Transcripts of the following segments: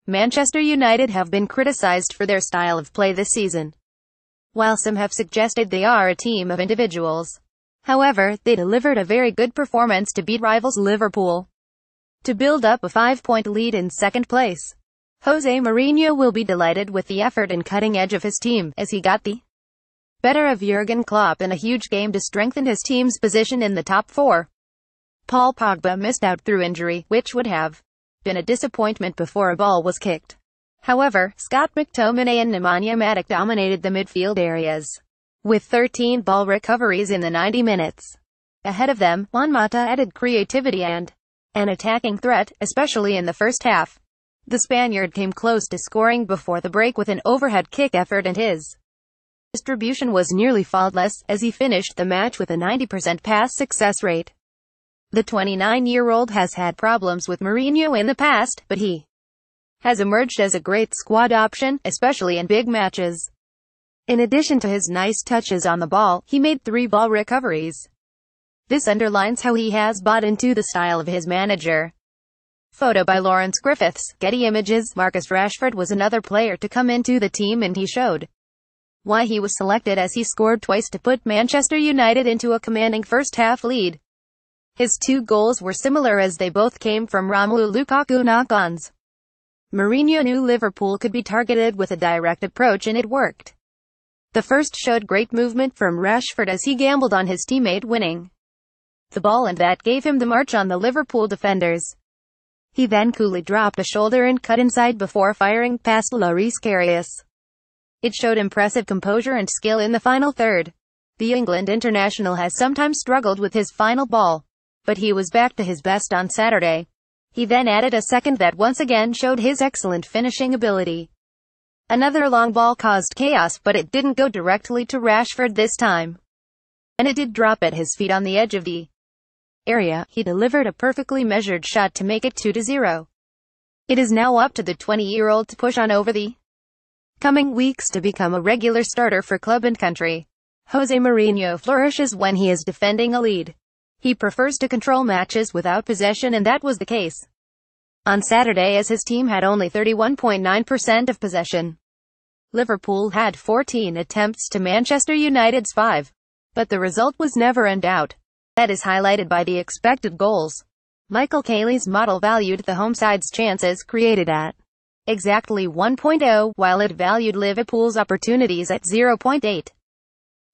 Manchester United have been criticised for their style of play this season, while some have suggested they are a team of individuals. However, they delivered a very good performance to beat rivals Liverpool to build up a 5-point lead in second place. Jose Mourinho will be delighted with the effort and cutting edge of his team, as he got the better of Jurgen Klopp in a huge game to strengthen his team's position in the top four. Paul Pogba missed out through injury, which would have been a disappointment before a ball was kicked. However, Scott McTominay and Nemanja Matic dominated the midfield areas, with 13 ball recoveries in the 90 minutes. Ahead of them, Juan Mata added creativity and an attacking threat, especially in the first half. The Spaniard came close to scoring before the break with an overhead kick effort, and his distribution was nearly faultless, as he finished the match with a 90% pass success rate. The 29-year-old has had problems with Mourinho in the past, but he has emerged as a great squad option, especially in big matches. In addition to his nice touches on the ball, he made 3 ball recoveries. This underlines how he has bought into the style of his manager. Photo by Lawrence Griffiths. Getty Images. Marcus Rashford was another player to come into the team, and he showed why he was selected, as he scored twice to put Manchester United into a commanding first-half lead. His 2 goals were similar, as they both came from Romelu Lukaku knock-ons. Mourinho knew Liverpool could be targeted with a direct approach, and it worked. The first showed great movement from Rashford as he gambled on his teammate winning the ball, and that gave him the march on the Liverpool defenders. He then coolly dropped a shoulder and cut inside before firing past Lloris Karius. It showed impressive composure and skill in the final third. The England international has sometimes struggled with his final ball, but he was back to his best on Saturday. He then added a second that once again showed his excellent finishing ability. Another long ball caused chaos, but it didn't go directly to Rashford this time, and it did drop at his feet on the edge of the area. He delivered a perfectly measured shot to make it 2-0. It is now up to the 20-year-old to push on over the coming weeks to become a regular starter for club and country. Jose Mourinho flourishes when he is defending a lead. He prefers to control matches without possession, and that was the case on Saturday, as his team had only 31.9% of possession. Liverpool had 14 attempts to Manchester United's 5. But the result was never in doubt. That is highlighted by the expected goals. Michael Cayley's model valued the home side's chances created at exactly 1.0, while it valued Liverpool's opportunities at 0.8.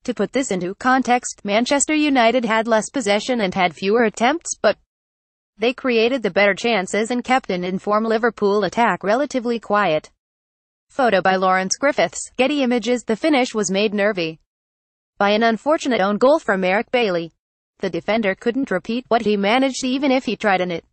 To put this into context, Manchester United had less possession and had fewer attempts, but they created the better chances and kept an in-form Liverpool attack relatively quiet. Photo by Lawrence Griffiths. Getty Images. The finish was made nervy by an unfortunate own goal from Eric Bailly. The defender couldn't repeat what he managed even if he tried, and it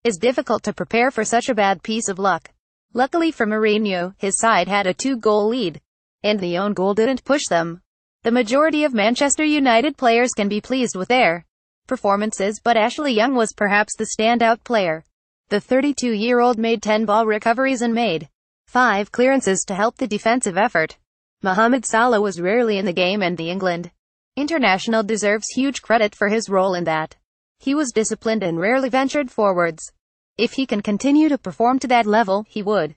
is difficult to prepare for such a bad piece of luck. Luckily for Mourinho, his side had a 2-goal lead, and the own goal didn't push them. The majority of Manchester United players can be pleased with their performances, but Ashley Young was perhaps the standout player. The 32-year-old made 10 ball recoveries and made 5 clearances to help the defensive effort. Mohamed Salah was rarely in the game, and the England international deserves huge credit for his role in that. He was disciplined and rarely ventured forwards. If he can continue to perform to that level, he would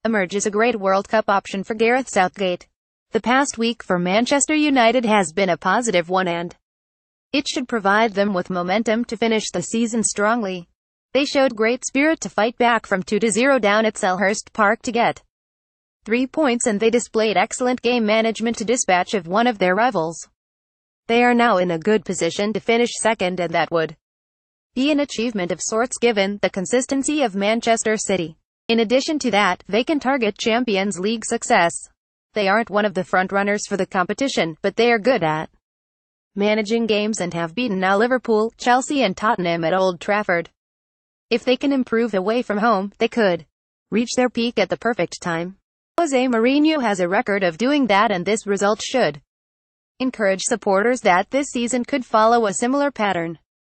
emerge as a great World Cup option for Gareth Southgate. The past week for Manchester United has been a positive one, and it should provide them with momentum to finish the season strongly. They showed great spirit to fight back from 2-0 down at Selhurst Park to get 3 points, and they displayed excellent game management to dispatch of one of their rivals. They are now in a good position to finish second, and that would be an achievement of sorts given the consistency of Manchester City. In addition to that, they can target Champions League success. They aren't one of the front-runners for the competition, but they are good at managing games and have beaten now Liverpool, Chelsea and Tottenham at Old Trafford. If they can improve away from home, they could reach their peak at the perfect time. Jose Mourinho has a record of doing that, and this result should encourage supporters that this season could follow a similar pattern.